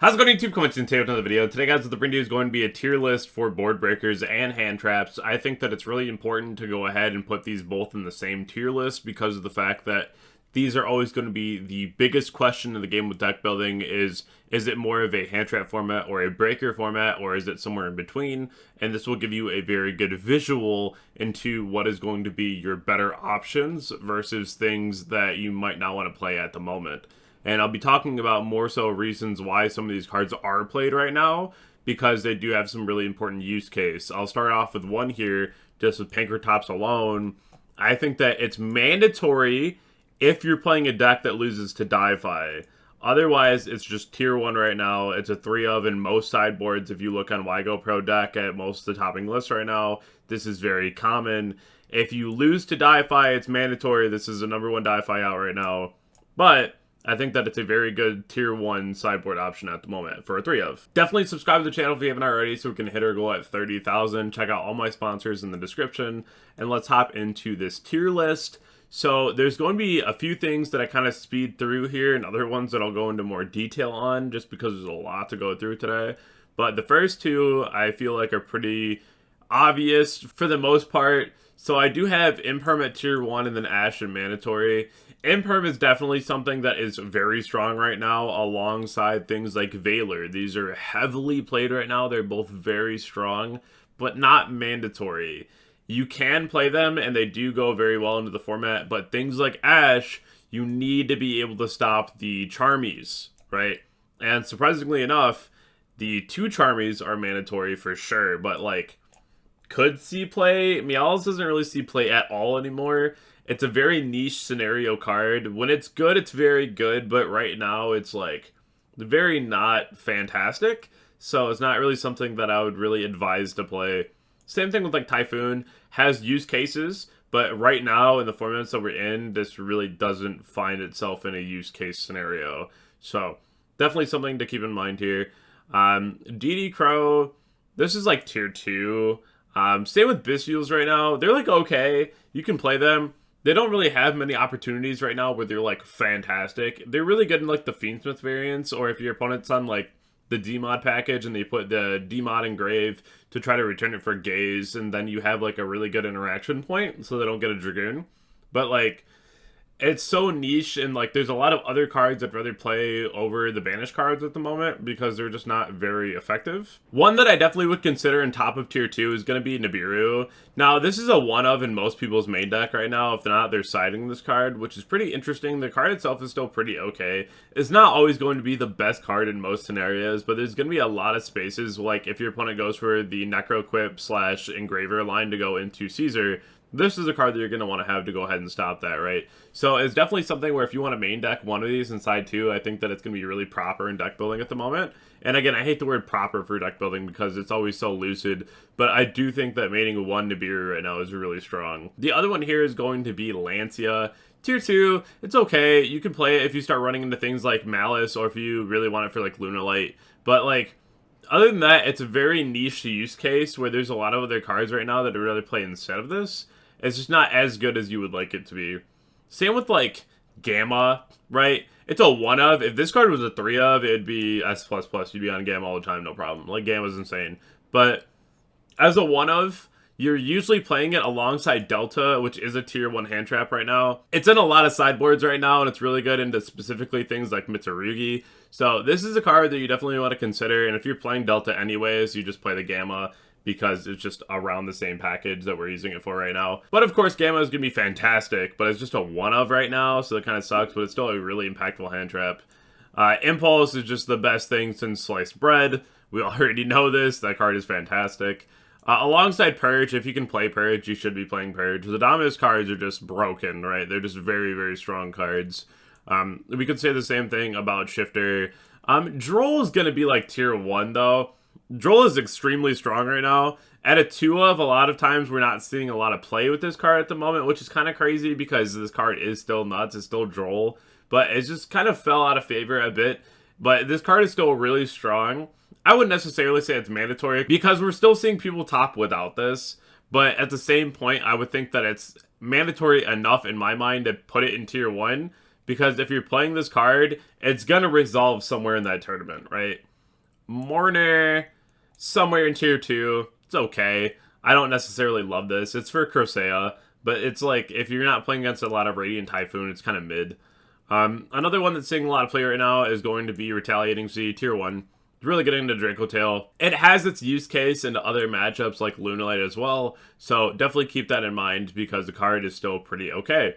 How's it going, YouTube? Coming to today with another video. Today, guys, what the video is going to be a tier list for board breakers and hand traps. I think that it's really important to go ahead and put these both in the same tier list because of the fact that these are always going to be the biggest question in the game with deck building is it more of a hand trap format or a breaker format, or is it somewhere in between? And this will give you a very good visual into what is going to be your better options versus things that you might not want to play at the moment. And I'll be talking about more so reasons why some of these cards are played right now, because they do have some really important use case. I'll start off with one here, just with Pankratops alone. I think that it's mandatory if you're playing a deck that loses to DieFi. Otherwise, it's just tier 1 right now. It's a 3 of in most sideboards. If you look on GGYGO Pro Deck at most of the topping lists right now, this is very common. If you lose to DieFi, it's mandatory. This is the #1 DieFi out right now. But I think that it's a very good tier 1 sideboard option at the moment for a 3 of. Definitely subscribe to the channel if you haven't already so we can hit our goal at 30,000. Check out all my sponsors in the description. And let's hop into this tier list. So there's going to be a few things that I kind of speed through here and other ones that I'll go into more detail on just because there's a lot to go through today. But the first two I feel like are pretty obvious for the most part. So I do have Imperium at tier 1 and then Ash and mandatory. Imperium is definitely something that is very strong right now alongside things like Valor. These are heavily played right now. They're both very strong, but not mandatory. You can play them and they do go very well into the format, but things like Ash, you need to be able to stop the Charmies, right? And surprisingly enough, the 2 Charmies are mandatory for sure, but like could see play. Meowth doesn't really see play at all anymore. It's a very niche scenario card. When it's good, it's very good, but right now it's like very not fantastic. So it's not really something that I would really advise to play. Same thing with like Typhoon, has use cases, but right now in the formats that we're in, this really doesn't find itself in a use case scenario. So definitely something to keep in mind here. DD Crow, this is like tier 2. Same with Biscuits right now. They're like okay, you can play them. They don't really have many opportunities right now where they're like fantastic. They're really good in like the Fiendsmith variants, or if your opponent's on like the D-mod package and they put the D-mod engrave to try to return it for Gaze, and then you have like a really good interaction point so they don't get a Dragoon. But like, it's so niche, and like there's a lot of other cards I'd rather play over the banished cards at the moment because they're just not very effective. One that I definitely would consider in top of tier 2 is going to be Nibiru. Now this is a 1 of in most people's main deck right now. If they're not, they're siding this card, which is pretty interesting. The card itself is still pretty okay. It's not always going to be the best card in most scenarios, but there's going to be a lot of spaces, like if your opponent goes for the Necroquip / Engraver line to go into Caesar, this is a card that you're going to want to have to go ahead and stop that, right? So it's definitely something where if you want to main deck one of these inside 2, I think that it's going to be really proper in deck building at the moment. And again, I hate the word proper for deck building because it's always so lucid, but I do think that maining 1 Nibiru right now is really strong. The other one here is going to be Lancia. Tier 2, it's okay. You can play it if you start running into things like Malice, or if you really want it for like Lunalight. But like, other than that, it's a very niche use case where there's a lot of other cards right now that I'd rather play instead of this. It's just not as good as you would like it to be. Same with like Gamma, right? It's a 1 of. If this card was a 3 of, it'd be S++. You'd be on Gamma all the time, no problem. Like, Gamma's insane. But as a 1 of, you're usually playing it alongside Delta, which is a tier 1 hand trap right now. It's in a lot of sideboards right now, and it's really good into specifically things like Mitsurugi. So this is a card that you definitely want to consider, and if you're playing Delta anyways, you just play the Gamma, because it's just around the same package that we're using it for right now. But of course, Gamma is going to be fantastic, but it's just a 1 of right now, so it kind of sucks, but it's still a really impactful hand trap. Impulse is just the best thing since Sliced Bread. We already know this. That card is fantastic. Alongside Purge, if you can play Purge, you should be playing Purge. The Dominus cards are just broken, right? They're just very, very strong cards. We could say the same thing about Shifter. Droll is going to be like tier 1, though. Droll is extremely strong right now. At a 2 of, a lot of times we're not seeing a lot of play with this card at the moment, which is kind of crazy because this card is still nuts. It's still Droll, but it just kind of fell out of favor a bit. But this card is still really strong. I wouldn't necessarily say it's mandatory because we're still seeing people top without this. But at the same point, I would think that it's mandatory enough in my mind to put it in tier 1. Because if you're playing this card, it's going to resolve somewhere in that tournament, right? Mourner, somewhere in tier 2. It's okay. I don't necessarily love this. It's for Crocea, but it's like, if you're not playing against a lot of Radiant Typhoon, it's kind of mid. Another one that's seeing a lot of play right now is going to be Retaliating Z, tier 1. It's really getting into Draco Tail. It has its use case into other matchups like Lunalight as well, so definitely keep that in mind because the card is still pretty okay.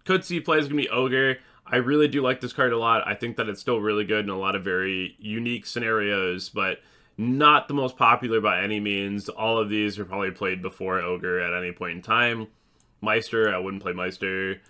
Could see play is going to be Ogre. I really do like this card a lot. I think that it's still really good in a lot of very unique scenarios, but not the most popular by any means. All of these are probably played before Ogre at any point in time. Meister, I wouldn't play Meister.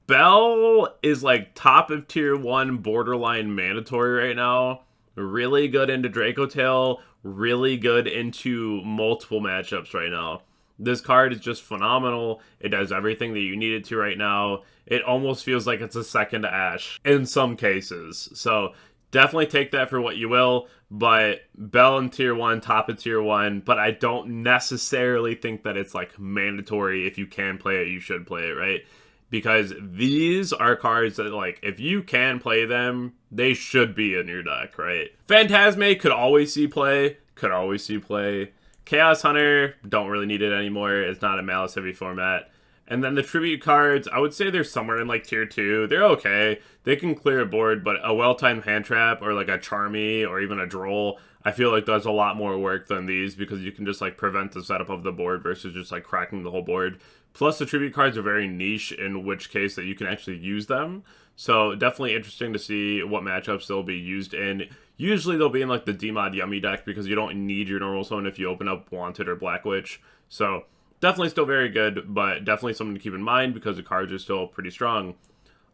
Bell is like top of tier 1, borderline mandatory right now. Really good into Draco Tail. Really good into multiple matchups right now. This card is just phenomenal. It does everything that you need it to right now. It almost feels like it's a second Ashe in some cases. So definitely take that for what you will. But Bell in tier 1, top of tier 1. But I don't necessarily think that it's like mandatory. If you can play it, you should play it, right? Because these are cards that, like, if you can play them, they should be in your deck, right? Phantasme could always see play. Could always see play. Chaos Hunter, don't really need it anymore. It's not a Malice-heavy format. And then the Tribute cards, I would say they're somewhere in, like, tier 2. They're okay. They can clear a board, but a well-timed Handtrap or, like, a Charmy or even a Droll, I feel like does a lot more work than these because you can just, like, prevent the setup of the board versus just, like, cracking the whole board. Plus, the Tribute cards are very niche in which case that you can actually use them. So, definitely interesting to see what matchups they'll be used in. Usually, they'll be in, like, the Demod Yummy deck because you don't need your normal summon if you open up Wanted or Black Witch. So, definitely still very good, but definitely something to keep in mind because the cards are still pretty strong.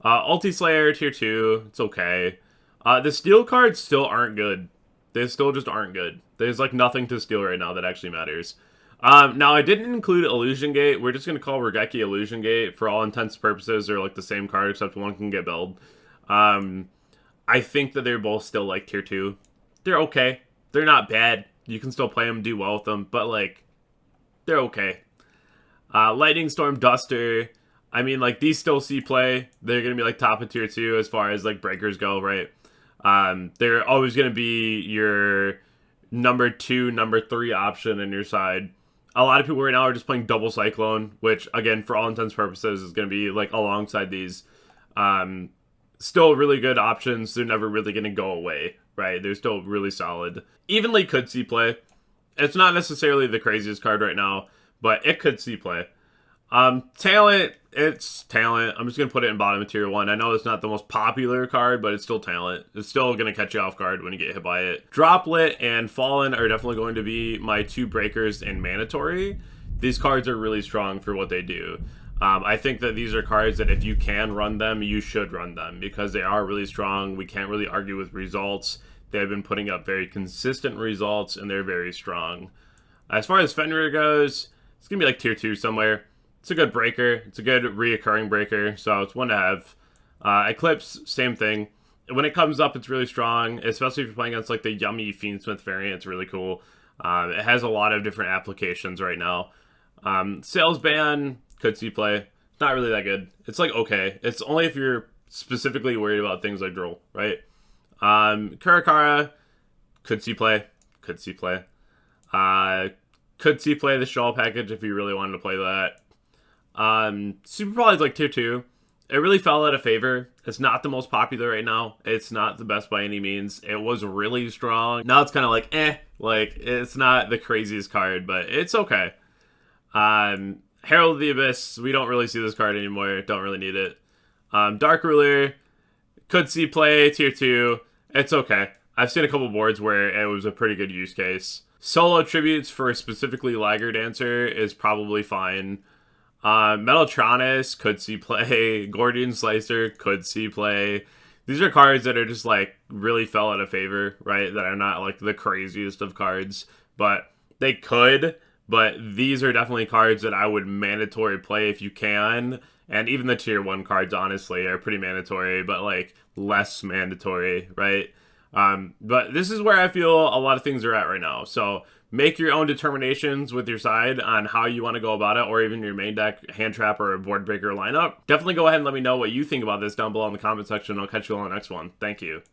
Ulti Slayer, tier 2. It's okay. The Steel cards still aren't good. They still just aren't good. There's, like, nothing to steal right now that actually matters. Now, I didn't include Illusion Gate. We're just going to call Regeki Illusion Gate. For all intents and purposes, they're like the same card, except one can get belled. I think that they're both still like tier 2. They're okay. They're not bad. You can still play them, do well with them, but like, they're okay. Lightning Storm Duster. I mean, like, these still see play. They're going to be like top of tier 2 as far as like breakers go, right? They're always going to be your number 2, number 3 option in your side. A lot of people right now are just playing Double Cyclone, which, again, for all intents and purposes, is going to be, like, alongside these. Still really good options. They're never really going to go away, right? They're still really solid. Evenly could see play. It's not necessarily the craziest card right now, but it could see play. Talent, it's talent. I'm just going to put it in bottom of tier 1. I know it's not the most popular card, but it's still talent. It's still going to catch you off guard when you get hit by it. Droplet and Fallen are definitely going to be my 2 breakers in mandatory. These cards are really strong for what they do. I think that these are cards that if you can run them, you should run them because they are really strong. We can't really argue with results. They've been putting up very consistent results, and they're very strong. As far as Fenrir goes, it's going to be like tier 2 somewhere. It's a good breaker. It's a good reoccurring breaker, so it's one to have. Eclipse, same thing. When it comes up, it's really strong, especially if you're playing against like the yummy Fiendsmith variant. It's really cool. It has a lot of different applications right now. Sales Ban, could see play. It's not really that good. It's like okay. It's only if you're specifically worried about things like Droll, right? Kurakara, could see play. Could see play. Could see play the Shawl package if you really wanted to play that. Super Brawl is like tier 2. It really fell out of favor. It's not the most popular right now. It's not the best by any means. It was really strong. Now it's kind of like, like, it's not the craziest card, but it's okay. Herald of the Abyss, we don't really see this card anymore. Don't really need it. Dark Ruler, could see play, tier 2. It's okay. I've seen a couple boards where it was a pretty good use case. Solo Tributes for specifically Liger Dancer is probably fine. Metaltronus could see play. Gordian Slicer could see play. These are cards that are just like really fell out of favor, right? That are not like the craziest of cards, but they could. But these are definitely cards that I would mandatory play if you can. And even the tier 1 cards, honestly, are pretty mandatory, but like less mandatory, right? But this is where I feel a lot of things are at right now. So make your own determinations with your side on how you want to go about it, or even your main deck, Handtrap, or a board breaker lineup. Definitely go ahead and let me know what you think about this down below in the comment section. I'll catch you on the next one. Thank you.